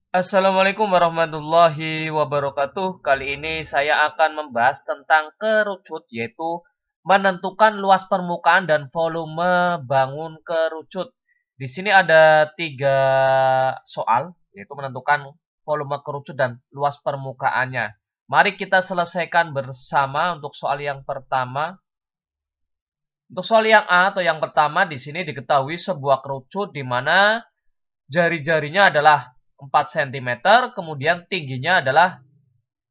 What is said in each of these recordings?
Assalamualaikum warahmatullahi wabarakatuh. Kali ini saya akan membahas tentang kerucut, yaitu menentukan luas permukaan dan volume bangun kerucut. Di sini ada 3 soal, yaitu menentukan volume kerucut dan luas permukaannya. Mari kita selesaikan bersama untuk soal yang pertama. Untuk soal yang A atau yang pertama, di sini diketahui sebuah kerucut di mana jari-jarinya adalah 4 cm, kemudian tingginya adalah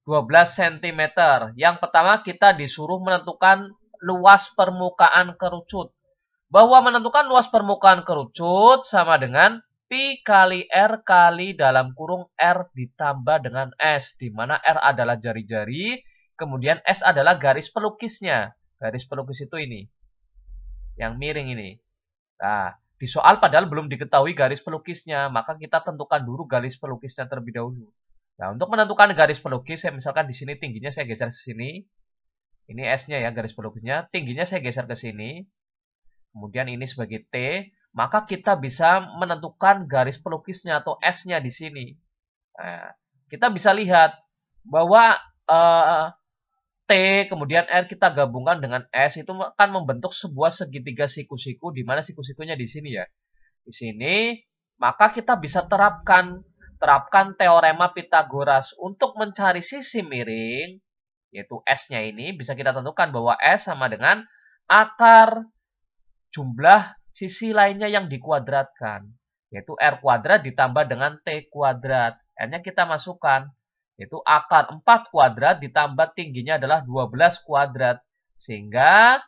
12 cm. Yang pertama kita disuruh menentukan luas permukaan kerucut. Bahwa menentukan luas permukaan kerucut sama dengan Pi kali R kali dalam kurung R ditambah dengan S. Di mana R adalah jari-jari, kemudian S adalah garis pelukisnya. Garis pelukis itu ini, yang miring ini. Nah, di soal padahal belum diketahui garis pelukisnya, maka kita tentukan dulu garis pelukisnya terlebih dahulu. Nah, untuk menentukan garis pelukis, saya misalkan di sini tingginya saya geser ke sini. Ini S-nya ya, garis pelukisnya. Tingginya saya geser ke sini. Kemudian ini sebagai T, maka kita bisa menentukan garis pelukisnya atau S-nya di sini. Nah, kita bisa lihat bahwa T kemudian R kita gabungkan dengan S itu akan membentuk sebuah segitiga siku-siku, di mana siku-sikunya di sini ya. Di sini maka kita bisa terapkan teorema Pitagoras untuk mencari sisi miring, yaitu S-nya ini bisa kita tentukan bahwa S sama dengan akar jumlah sisi lainnya yang dikuadratkan, yaitu R kuadrat ditambah dengan T kuadrat. N-nya kita masukkan, yaitu akar 4 kuadrat ditambah tingginya adalah 12 kuadrat. Sehingga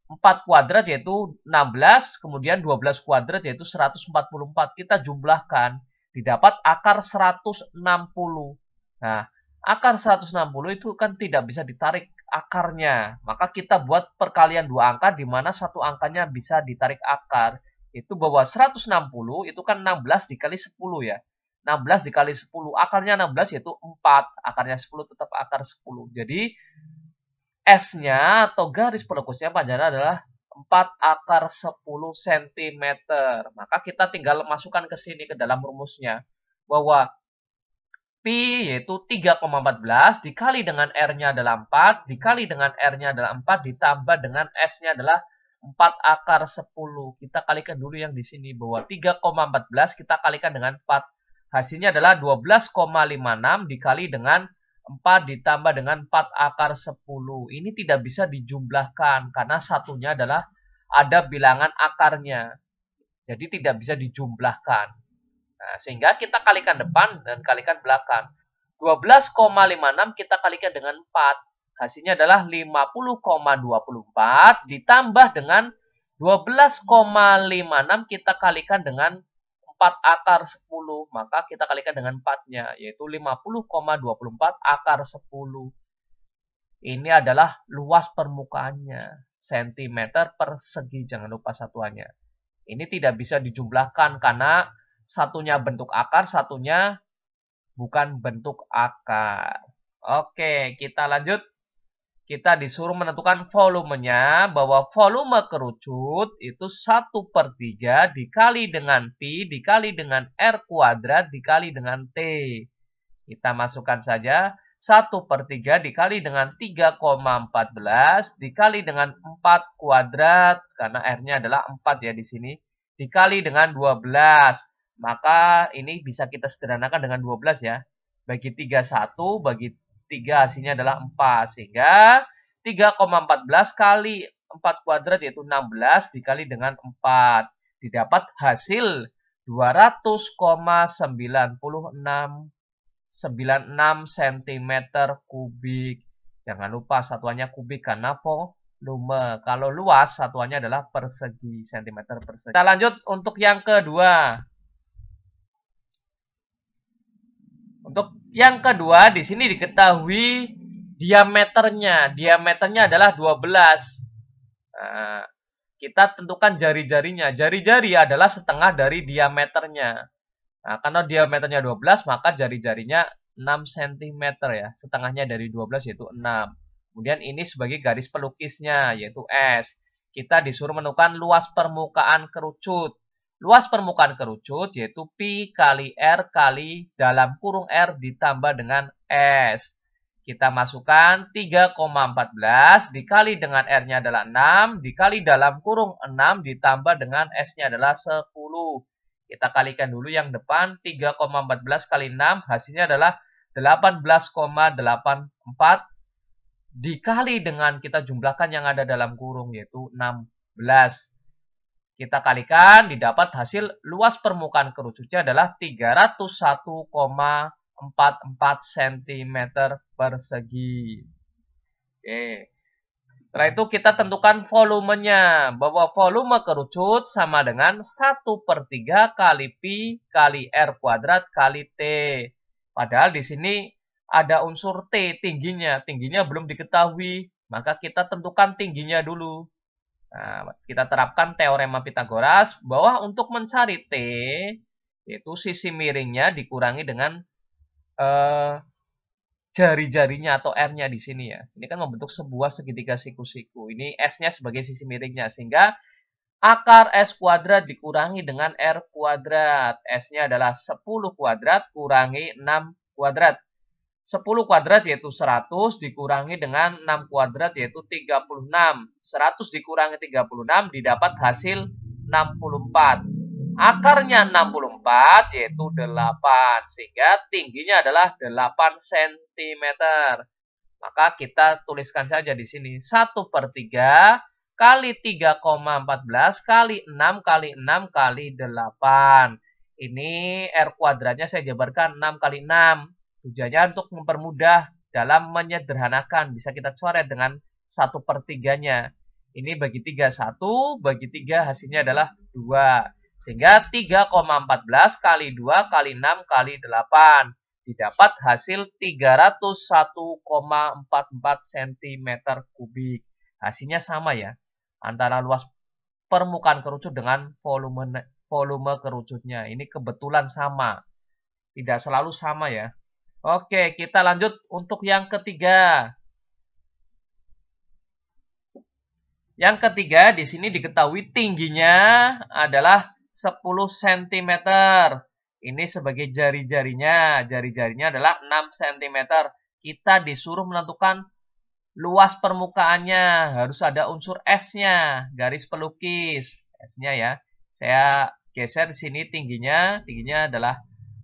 4 kuadrat yaitu 16, kemudian 12 kuadrat yaitu 144. Kita jumlahkan, didapat akar 160. Nah, akar 160 itu kan tidak bisa ditarik akarnya. Maka kita buat perkalian dua angka di mana satu angkanya bisa ditarik akar. Itu bahwa 160 itu kan 16 dikali 10 ya. 16 dikali 10, akarnya 16 yaitu 4. Akarnya 10 tetap akar 10. Jadi S-nya atau garis pelukisnya panjangnya adalah 4 akar 10 cm. Maka kita tinggal masukkan ke sini ke dalam rumusnya. Bahwa Pi yaitu 3,14 dikali dengan R-nya adalah 4, dikali dengan R-nya adalah 4, ditambah dengan S-nya adalah 4 akar 10. Kita kalikan dulu yang di sini bahwa 3,14 kita kalikan dengan 4. Hasilnya adalah 12,56 dikali dengan 4 ditambah dengan 4 akar 10. Ini tidak bisa dijumlahkan karena satunya adalah ada bilangan akarnya. Jadi tidak bisa dijumlahkan. Nah, sehingga kita kalikan depan dan kalikan belakang. 12,56 kita kalikan dengan 4. Hasilnya adalah 50,24 ditambah dengan 12,56 kita kalikan dengan 4 akar 10. Maka kita kalikan dengan 4-nya, yaitu 50,24 akar 10. Ini adalah luas permukaannya. Sentimeter persegi, jangan lupa satuannya. Ini tidak bisa dijumlahkan karena satunya bentuk akar, satunya bukan bentuk akar. Oke, kita lanjut. Kita disuruh menentukan volumenya, bahwa volume kerucut itu 1/3 dikali dengan Pi dikali dengan R kuadrat dikali dengan T. Kita masukkan saja 1/3 dikali dengan 3,14 dikali dengan 4 kuadrat, karena R-nya adalah 4 ya di sini, dikali dengan 12. Maka ini bisa kita sederhanakan dengan 12 ya. Bagi 3 1, bagi 3 hasilnya adalah 4. Sehingga 3,14 kali 4 kuadrat yaitu 16 dikali dengan 4. Didapat hasil 200,96 cm kubik. Jangan lupa satuannya kubik karena volume. Kalau luas satuannya adalah persegi, cm persegi. Kita lanjut untuk yang kedua. Untuk yang kedua, di sini diketahui diameternya. Diameternya adalah 12. Nah, kita tentukan jari-jarinya. Jari-jari adalah setengah dari diameternya. Nah, karena diameternya 12, maka jari-jarinya 6 cm ya. Setengahnya dari 12 yaitu 6. Kemudian ini sebagai garis pelukisnya, yaitu S. Kita disuruh menentukan luas permukaan kerucut. luas permukaan kerucut yaitu pi kali R kali dalam kurung R ditambah dengan S. Kita masukkan 3,14 dikali dengan R-nya adalah 6, dikali dalam kurung 6 ditambah dengan S-nya adalah 10. Kita kalikan dulu yang depan, 3,14 kali 6 hasilnya adalah 18,84 dikali dengan kita jumlahkan yang ada dalam kurung yaitu 16. Kita kalikan didapat hasil luas permukaan kerucutnya adalah 301,44 cm persegi. Oke. Setelah itu kita tentukan volumenya, bahwa volume kerucut sama dengan 1/3 kali pi kali R kuadrat kali T. Padahal di sini ada unsur T, tingginya belum diketahui, maka kita tentukan tingginya dulu. Nah, kita terapkan teorema Pitagoras bahwa untuk mencari T, yaitu sisi miringnya dikurangi dengan jari-jarinya atau R-nya di sini ya. Ini kan membentuk sebuah segitiga siku-siku. Ini S-nya sebagai sisi miringnya, sehingga akar S kuadrat dikurangi dengan R kuadrat. S-nya adalah 10 kuadrat kurangi 6 kuadrat. 10 kuadrat yaitu 100 dikurangi dengan 6 kuadrat yaitu 36. 100 dikurangi 36 didapat hasil 64. Akarnya 64 yaitu 8. Sehingga tingginya adalah 8 cm. Maka kita tuliskan saja di sini 1/3 kali 3,14 kali 6 kali 6 kali 8. Ini R kuadratnya saya jabarkan 6 kali 6. Tujuannya untuk mempermudah dalam menyederhanakan. Bisa kita coret dengan 1/3-nya. Ini bagi 3, 1. Bagi 3 hasilnya adalah 2. Sehingga 3,14 kali 2 kali 6 kali 8. Didapat hasil 301,44 cm kubik. Hasilnya sama ya. Antara luas permukaan kerucut dengan volume kerucutnya. Ini kebetulan sama. Tidak selalu sama ya. Oke, kita lanjut untuk yang ketiga. Yang ketiga, di sini diketahui tingginya adalah 10 cm. Ini sebagai jari-jarinya. Jari-jarinya adalah 6 cm. Kita disuruh menentukan luas permukaannya. Harus ada unsur S-nya. Garis pelukis. S-nya ya. Saya geser di sini tingginya. Tingginya adalah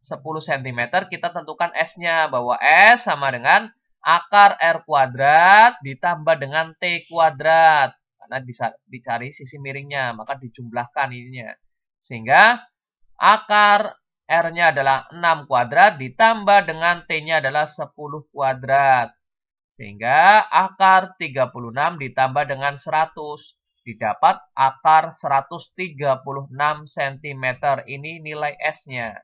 10 cm, kita tentukan S-nya, bahwa S sama dengan akar R kuadrat ditambah dengan T kuadrat. Karena bisa dicari sisi miringnya, maka dijumlahkan ininya. Sehingga akar R-nya adalah 6 kuadrat ditambah dengan T-nya adalah 10 kuadrat. Sehingga akar 36 ditambah dengan 100. Didapat akar 136 cm. Ini nilai S-nya.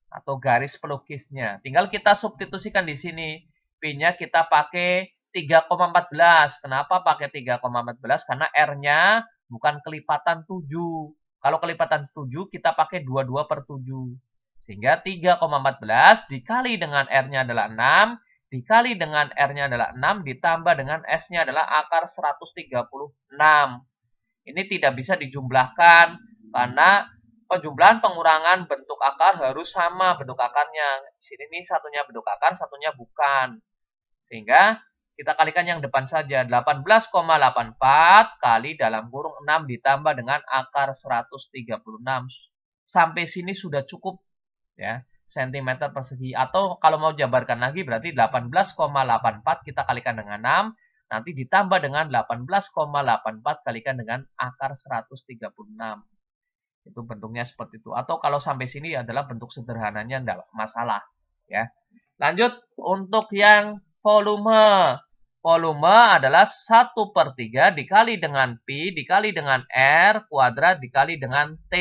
Atau garis pelukisnya. Tinggal kita substitusikan di sini. Pi-nya kita pakai 3,14. Kenapa pakai 3,14? Karena R-nya bukan kelipatan 7. Kalau kelipatan 7 kita pakai 22/7. Sehingga 3,14 dikali dengan R-nya adalah 6. Dikali dengan R-nya adalah 6. Ditambah dengan S-nya adalah akar 136. Ini tidak bisa dijumlahkan. Karena penjumlahan pengurangan bentuk akar harus sama bentuk akarnya. Di sini nih satunya bentuk akar, satunya bukan. Sehingga kita kalikan yang depan saja. 18,84 kali dalam kurung 6 ditambah dengan akar 136. Sampai sini sudah cukup ya, cm persegi. Atau kalau mau jabarkan lagi berarti 18,84 kita kalikan dengan 6. Nanti ditambah dengan 18,84 kalikan dengan akar 136. Itu bentuknya seperti itu. Atau kalau sampai sini adalah bentuk sederhananya, tidak masalah. Ya. Lanjut untuk yang volume. Volume adalah 1/3 dikali dengan Pi dikali dengan R kuadrat dikali dengan T.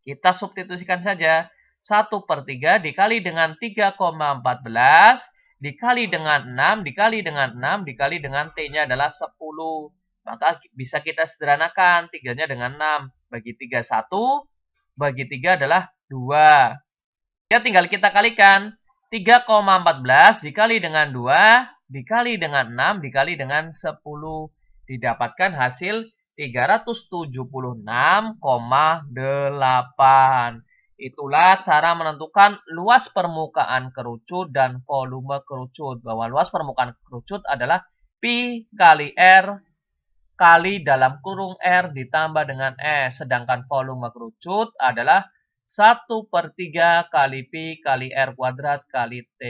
Kita substitusikan saja. 1/3 dikali dengan 3,14 dikali dengan 6 dikali dengan 6 dikali dengan T-nya adalah 10. Maka bisa kita sederhanakan 3-nya dengan 6. Bagi 3, 1. Bagi 3 adalah 2. Ya tinggal kita kalikan. 3,14 dikali dengan 2. Dikali dengan 6. Dikali dengan 10. Didapatkan hasil 376,8. Itulah cara menentukan luas permukaan kerucut dan volume kerucut. Bahwa luas permukaan kerucut adalah Pi kali R kali dalam kurung R ditambah dengan S. Sedangkan volume kerucut adalah 1/3 kali Pi kali R kuadrat kali T.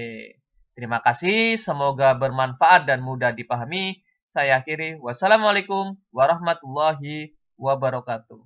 Terima kasih, semoga bermanfaat dan mudah dipahami. Saya akhiri. Wassalamualaikum warahmatullahi wabarakatuh.